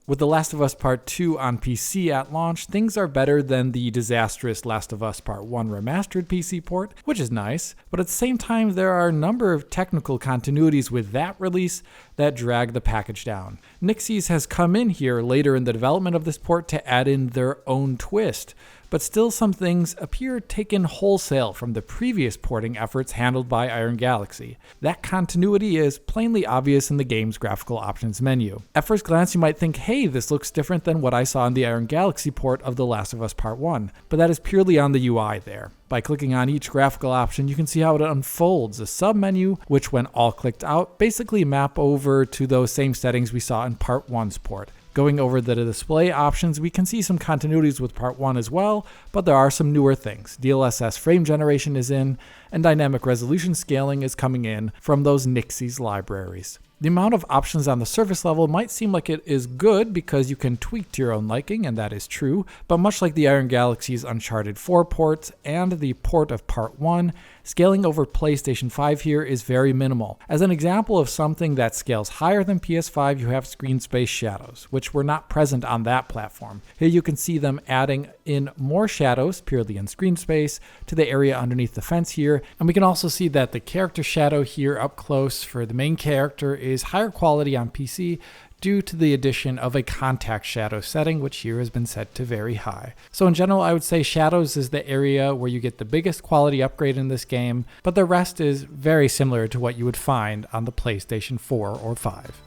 With The Last of Us Part 2 on PC at launch, things are better than the disastrous Last of Us Part 1 remastered PC port, which is nice, but at the same time there are a number of technical continuities with that release that drag the package down. Nixies has come in here later in the development of this port to add in their own twist, but still some things appear taken wholesale from the previous porting efforts handled by Iron Galaxy. That continuity is plainly obvious in the game's graphical options menu. At first glance you might think, hey, this looks different than what I saw in the Iron Galaxy port of The Last of Us Part 1, but that is purely on the UI there. By clicking on each graphical option, you can see how it unfolds. A sub-menu, which when all clicked out, basically map over to those same settings we saw in Part 1's port. Going over the display options, we can see some continuities with Part 1 as well, but there are some newer things. DLSS frame generation is in, and dynamic resolution scaling is coming in from those Nixies libraries. The amount of options on the surface level might seem like it is good because you can tweak to your own liking, and that is true, but much like the Iron Galaxy's Uncharted 4 ports and the port of Part 1, scaling over PlayStation 5 here is very minimal. As an example of something that scales higher than PS5, you have screen space shadows, which were not present on that platform. Here you can see them adding in more shadows, purely in screen space, to the area underneath the fence here, and we can also see that the character shadow here up close for the main character is higher quality on PC due to the addition of a contact shadow setting, which here has been set to very high. So in general, I would say shadows is the area where you get the biggest quality upgrade in this game, but the rest is very similar to what you would find on the PlayStation 4 or 5.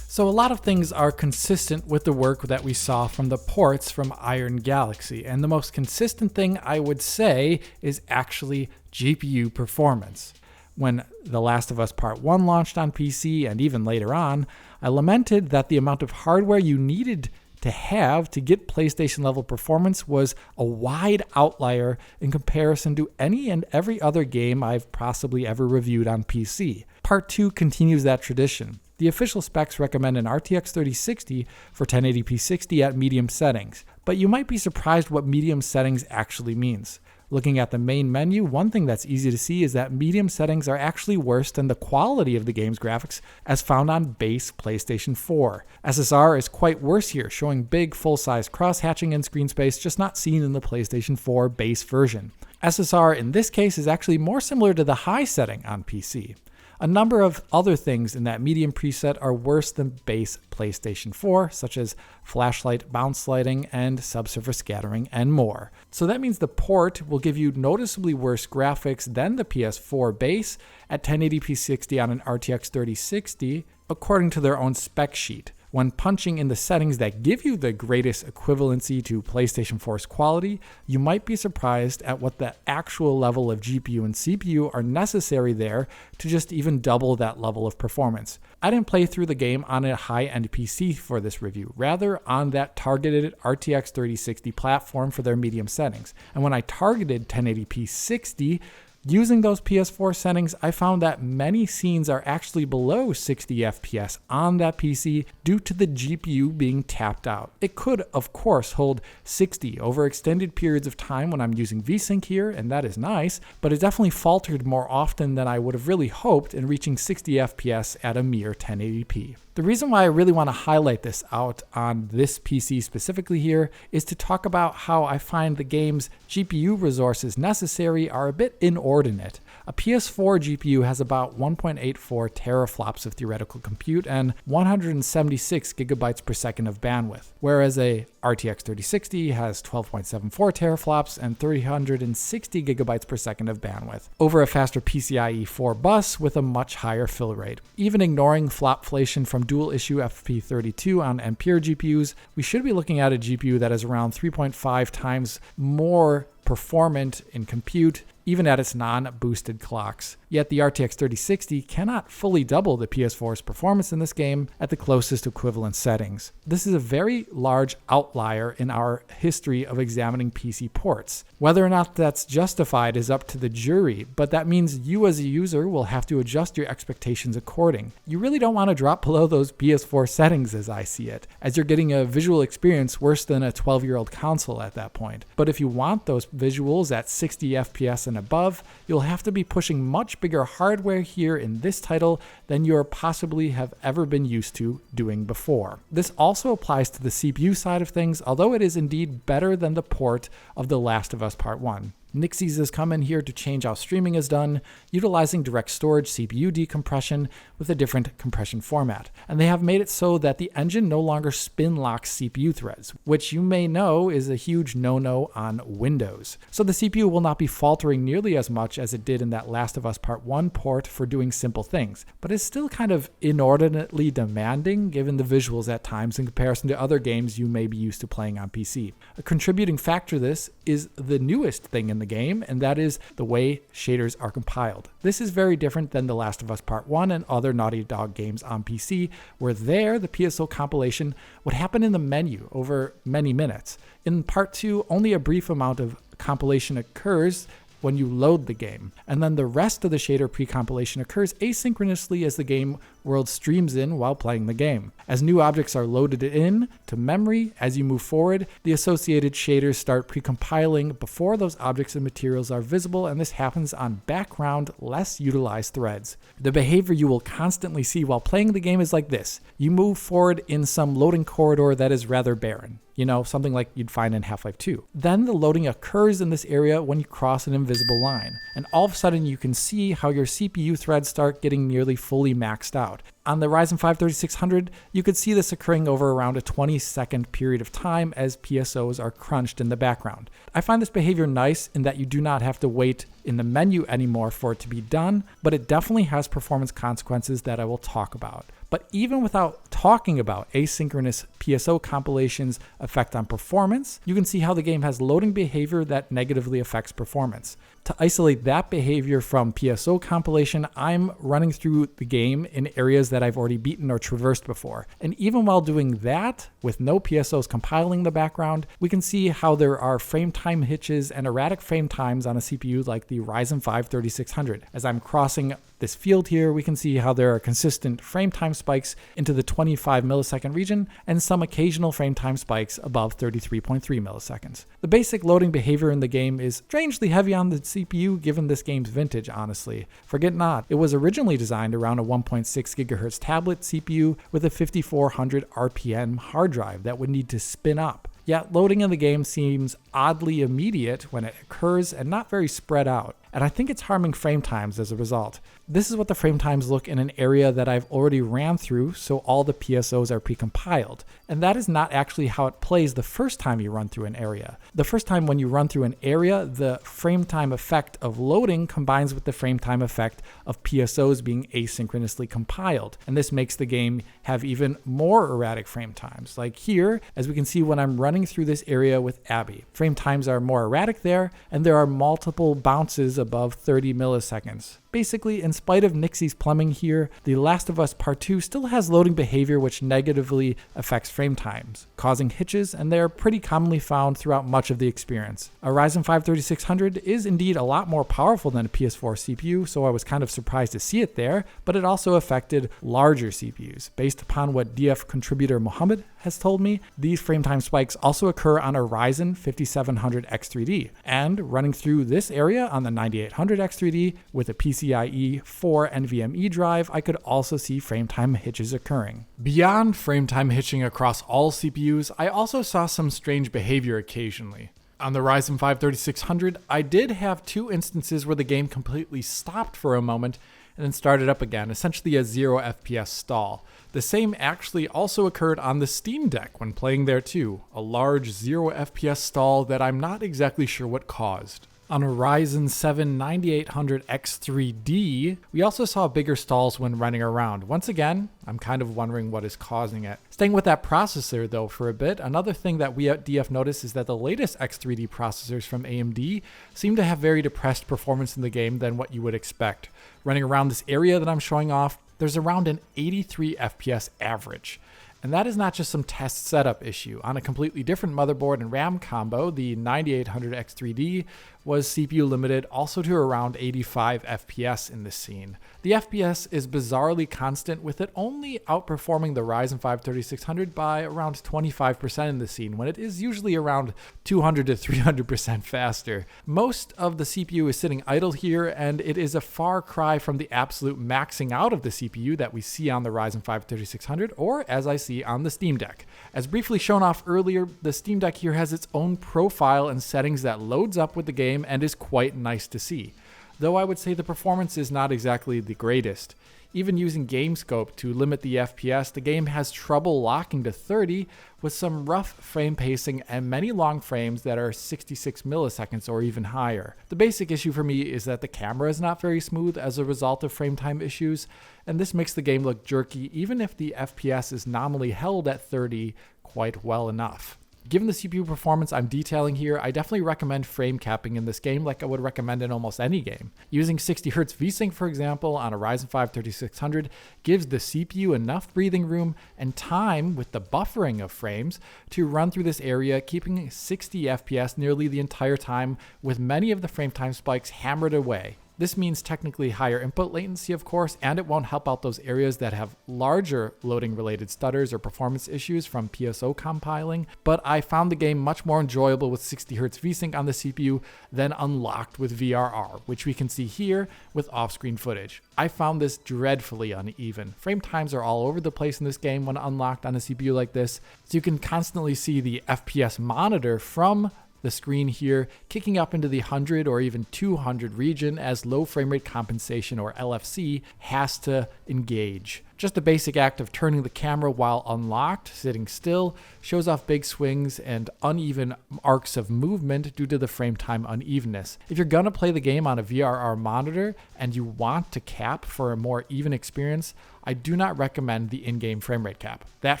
So a lot of things are consistent with the work that we saw from the ports from Iron Galaxy, and the most consistent thing I would say is actually GPU performance. When The Last of Us Part 1 launched on PC and even later on, I lamented that the amount of hardware you needed to have to get PlayStation level performance was a wide outlier in comparison to any and every other game I've possibly ever reviewed on PC. Part 2 continues that tradition. The official specs recommend an RTX 3060 for 1080p 60 at medium settings, but you might be surprised what medium settings actually means. Looking at the main menu, one thing that's easy to see is that medium settings are actually worse than the quality of the game's graphics as found on base PlayStation 4. SSR is quite worse here, showing big full-size cross-hatching in screen space just not seen in the PlayStation 4 base version. SSR in this case is actually more similar to the high setting on PC. A number of other things in that medium preset are worse than base PlayStation 4, such as flashlight bounce lighting and subsurface scattering and more. So that means the port will give you noticeably worse graphics than the PS4 base at 1080p 60 on an RTX 3060, according to their own spec sheet. When punching in the settings that give you the greatest equivalency to PlayStation 4's quality, you might be surprised at what the actual level of GPU and CPU are necessary there to just even double that level of performance. I didn't play through the game on a high-end PC for this review, rather on that targeted RTX 3060 platform for their medium settings. And when I targeted 1080p 60, using those PS4 settings, I found that many scenes are actually below 60 FPS on that PC due to the GPU being tapped out. It could, of course, hold 60 over extended periods of time when I'm using VSync here, and that is nice, but it definitely faltered more often than I would have really hoped in reaching 60 FPS at a mere 1080p. The reason why I really want to highlight this out on this PC specifically here is to talk about how I find the game's GPU resources necessary are a bit inordinate. A PS4 GPU has about 1.84 teraflops of theoretical compute and 176 gigabytes per second of bandwidth, whereas a RTX 3060 has 12.74 teraflops and 360 gigabytes per second of bandwidth, over a faster PCIe 4 bus with a much higher fill rate. Even ignoring flopflation from dual-issue FP32 on Ampere GPUs, we should be looking at a GPU that is around 3.5 times more performant in compute, even at its non-boosted clocks. Yet the RTX 3060 cannot fully double the PS4's performance in this game at the closest equivalent settings. This is a very large outlier in our history of examining PC ports. Whether or not that's justified is up to the jury, but that means you as a user will have to adjust your expectations according. You really don't want to drop below those PS4 settings as I see it, as you're getting a visual experience worse than a 12-year-old console at that point. But if you want those visuals at 60 FPS and and above, you'll have to be pushing much bigger hardware here in this title than you possibly have ever been used to doing before. This also applies to the CPU side of things, although it is indeed better than the port of The Last of Us Part 1. Nixies has come in here to change how streaming is done, utilizing direct storage CPU decompression with a different compression format. And they have made it so that the engine no longer spin locks CPU threads, which you may know is a huge no-no on Windows. So the CPU will not be faltering nearly as much as it did in that Last of Us Part 1 port for doing simple things, but it's still kind of inordinately demanding given the visuals at times in comparison to other games you may be used to playing on PC. A contributing factor to this is the newest thing in the game, and that is the way shaders are compiled. This is very different than The Last of Us Part 1 and other Naughty Dog games on PC, where there the PSO compilation would happen in the menu over many minutes. In Part 2, only a brief amount of compilation occurs when you load the game, and then the rest of the shader pre-compilation occurs asynchronously as the game world streams in while playing the game. As new objects are loaded in to memory as you move forward, the associated shaders start pre-compiling before those objects and materials are visible, and this happens on background, less utilized threads. The behavior you will constantly see while playing the game is like this. You move forward in some loading corridor that is rather barren. Something like you'd find in Half-Life 2. Then the loading occurs in this area when you cross an invisible line. And all of a sudden you can see how your CPU threads start getting nearly fully maxed out. On the Ryzen 5 3600, you could see this occurring over around a 20-second period of time as PSOs are crunched in the background. I find this behavior nice in that you do not have to wait in the menu anymore for it to be done, but it definitely has performance consequences that I will talk about. But even without talking about asynchronous PSO compilations effect on performance, you can see how the game has loading behavior that negatively affects performance. To isolate that behavior from PSO compilation, I'm running through the game in areas that I've already beaten or traversed before. And even while doing that, with no PSOs compiling in the background, we can see how there are frame time hitches and erratic frame times on a CPU like the Ryzen 5 3600. As I'm crossing this field here, we can see how there are consistent frame time spikes into the 25 millisecond region and some occasional frame time spikes above 33.3 milliseconds. The basic loading behavior in the game is strangely heavy on the CPU given this game's vintage, honestly. Forget not, it was originally designed around a 1.6 GHz tablet CPU with a 5400 RPM hard drive that would need to spin up. Yet loading in the game seems oddly immediate when it occurs and not very spread out. And I think it's harming frame times as a result. This is what the frame times look in an area that I've already ran through, so all the PSOs are precompiled. And that is not actually how it plays the first time you run through an area. The first time when you run through an area, the frame time effect of loading combines with the frame time effect of PSOs being asynchronously compiled. And this makes the game have even more erratic frame times. Like here, as we can see when I'm running through this area with Abby. Frame times are more erratic there, and there are multiple bounces above 30 milliseconds. Basically, in spite of Nixie's plumbing here, The Last of Us Part 2 still has loading behavior which negatively affects frame times, causing hitches, and they are pretty commonly found throughout much of the experience. A Ryzen 5 3600 is indeed a lot more powerful than a PS4 CPU, so I was kind of surprised to see it there, but it also affected larger CPUs. Based upon what DF contributor Mohammed has told me, these frame time spikes also occur on a Ryzen 5700 X3D, and running through this area on the 9800 X3D with a PCIe 4 NVMe drive, I could also see frame time hitches occurring. Beyond frame time hitching across all CPUs, I also saw some strange behavior occasionally. On the Ryzen 5 3600, I did have two instances where the game completely stopped for a moment and then started up again, essentially a 0 FPS stall. The same actually also occurred on the Steam Deck when playing there too, a large 0 FPS stall that I'm not exactly sure what caused. On a Ryzen 7 9800 X3D, we also saw bigger stalls when running around. Once again, I'm kind of wondering what is causing it. Staying with that processor though for a bit, another thing that we at DF noticed is that the latest X3D processors from AMD seem to have very depressed performance in the game than what you would expect. Running around this area that I'm showing off, there's around an 83 FPS average. And that is not just some test setup issue. On a completely different motherboard and RAM combo, the 9800 X3D, was CPU limited also to around 85 FPS in this scene. The FPS is bizarrely constant, with it only outperforming the Ryzen 5 3600 by around 25% in the scene, when it is usually around 200 to 300% faster. Most of the CPU is sitting idle here, and it is a far cry from the absolute maxing out of the CPU that we see on the Ryzen 5 3600, or as I see on the Steam Deck. As briefly shown off earlier, the Steam Deck here has its own profile and settings that loads up with the game and is quite nice to see. Though I would say the performance is not exactly the greatest. Even using GameScope to limit the FPS, the game has trouble locking to 30 with some rough frame pacing and many long frames that are 66 milliseconds or even higher. The basic issue for me is that the camera is not very smooth as a result of frame time issues, and this makes the game look jerky even if the FPS is nominally held at 30 quite well enough. Given the CPU performance I'm detailing here, I definitely recommend frame capping in this game like I would recommend in almost any game. Using 60Hz VSync, for example, on a Ryzen 5 3600 gives the CPU enough breathing room and time with the buffering of frames to run through this area, keeping 60 FPS nearly the entire time, with many of the frame time spikes hammered away. This means technically higher input latency, of course, and it won't help out those areas that have larger loading-related stutters or performance issues from PSO compiling, but I found the game much more enjoyable with 60Hz VSync on the CPU than unlocked with VRR, which we can see here with off-screen footage. I found this dreadfully uneven. Frame times are all over the place in this game when unlocked on a CPU like this, so you can constantly see the FPS monitor from the screen here kicking up into the 100 or even 200 region as low frame rate compensation, or LFC, has to engage. Just the basic act of turning the camera while unlocked, sitting still, shows off big swings and uneven arcs of movement due to the frame time unevenness. If you're gonna play the game on a VRR monitor and you want to cap for a more even experience, I do not recommend the in-game frame rate cap. That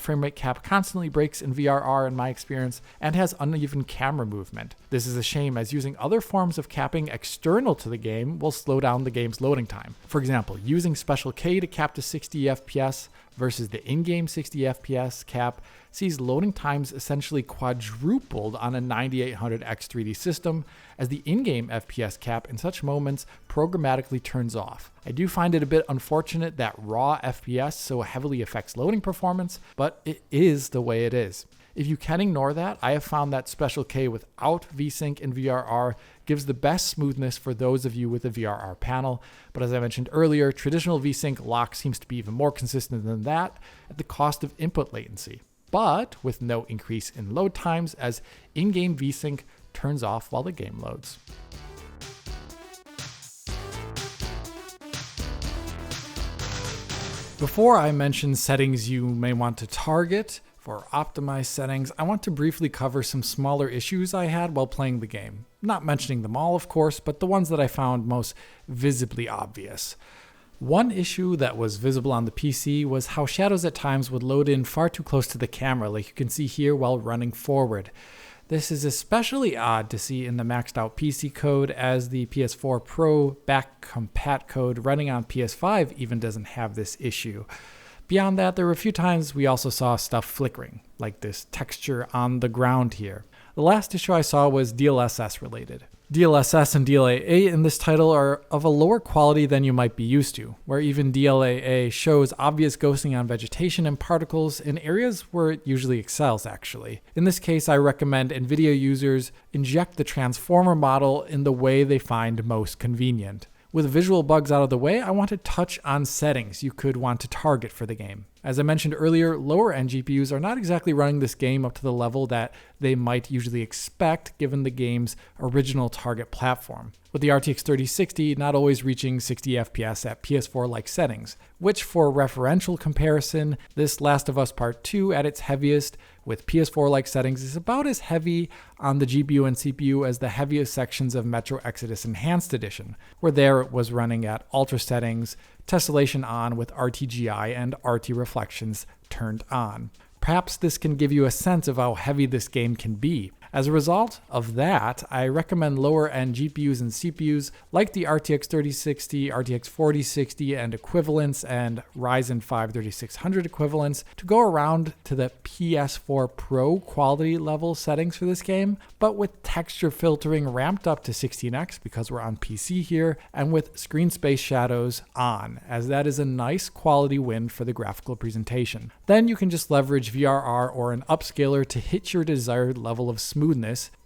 frame rate cap constantly breaks in VRR in my experience and has uneven camera movement. This is a shame, as using other forms of capping external to the game will slow down the game's loading time. For example, using Special K to cap to 60 FPS versus the in-game 60 FPS cap sees loading times essentially quadrupled on a 9800X 3D system, as the in-game FPS cap in such moments programmatically turns off. I do find it a bit unfortunate that raw FPS so heavily affects loading performance, but it is the way it is. If you can ignore that, I have found that Special K without VSync and VRR gives the best smoothness for those of you with a VRR panel, but as I mentioned earlier, traditional VSync lock seems to be even more consistent than that at the cost of input latency, but with no increase in load times, as in-game VSync turns off while the game loads. Before I mention settings you may want to target for optimized settings, I want to briefly cover some smaller issues I had while playing the game. Not mentioning them all, of course, but the ones that I found most visibly obvious. One issue that was visible on the PC was how shadows at times would load in far too close to the camera, like you can see here while running forward. This is especially odd to see in the maxed out PC code, as the PS4 Pro back compat code running on PS5 even doesn't have this issue. Beyond that, there were a few times we also saw stuff flickering, like this texture on the ground here. The last issue I saw was DLSS related. DLSS and DLAA in this title are of a lower quality than you might be used to, where even DLAA shows obvious ghosting on vegetation and particles in areas where it usually excels, actually. In this case, I recommend NVIDIA users inject the transformer model in the way they find most convenient. With visual bugs out of the way, I want to touch on settings you could want to target for the game. As I mentioned earlier, lower-end GPUs are not exactly running this game up to the level that they might usually expect given the game's original target platform, with the RTX 3060 not always reaching 60 FPS at PS4-like settings, which for referential comparison, this Last of Us Part 2 at its heaviest with PS4-like settings is about as heavy on the GPU and CPU as the heaviest sections of Metro Exodus Enhanced Edition, where there it was running at ultra settings, tessellation on with RTGI and RT reflections turned on. Perhaps this can give you a sense of how heavy this game can be. As a result of that, I recommend lower end GPUs and CPUs like the RTX 3060, RTX 4060 and equivalents, and Ryzen 5 3600 equivalents to go around to the PS4 Pro quality level settings for this game, but with texture filtering ramped up to 16x because we're on PC here, and with screen space shadows on, as that is a nice quality win for the graphical presentation. Then you can just leverage VRR or an upscaler to hit your desired level of smoothness,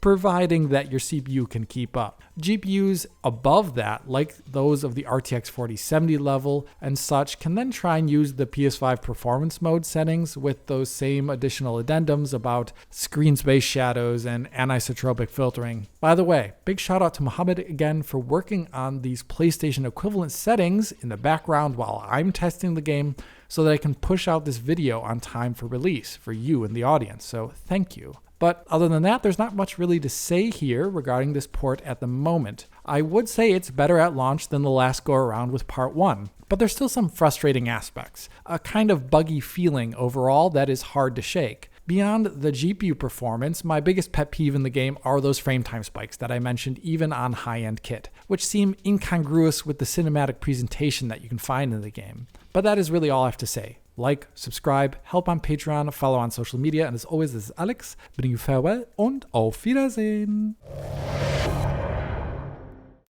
providing that your CPU can keep up. GPUs above that, like those of the RTX 4070 level and such, can then try and use the PS5 performance mode settings with those same additional addendums about screen space shadows and anisotropic filtering. By the way, big shout out to Mohammed again for working on these PlayStation equivalent settings in the background while I'm testing the game, so that I can push out this video on time for release for you and the audience. So thank you. But other than that, there's not much really to say here regarding this port at the moment. I would say it's better at launch than the last go around with part 1, but there's still some frustrating aspects. A kind of buggy feeling overall that is hard to shake. Beyond the GPU performance, my biggest pet peeve in the game are those frame time spikes that I mentioned even on high-end kit, which seem incongruous with the cinematic presentation that you can find in the game. But that is really all I have to say. Like, subscribe, help on Patreon, follow on social media, and as always, this is Alex, bidding you farewell und auf Wiedersehen.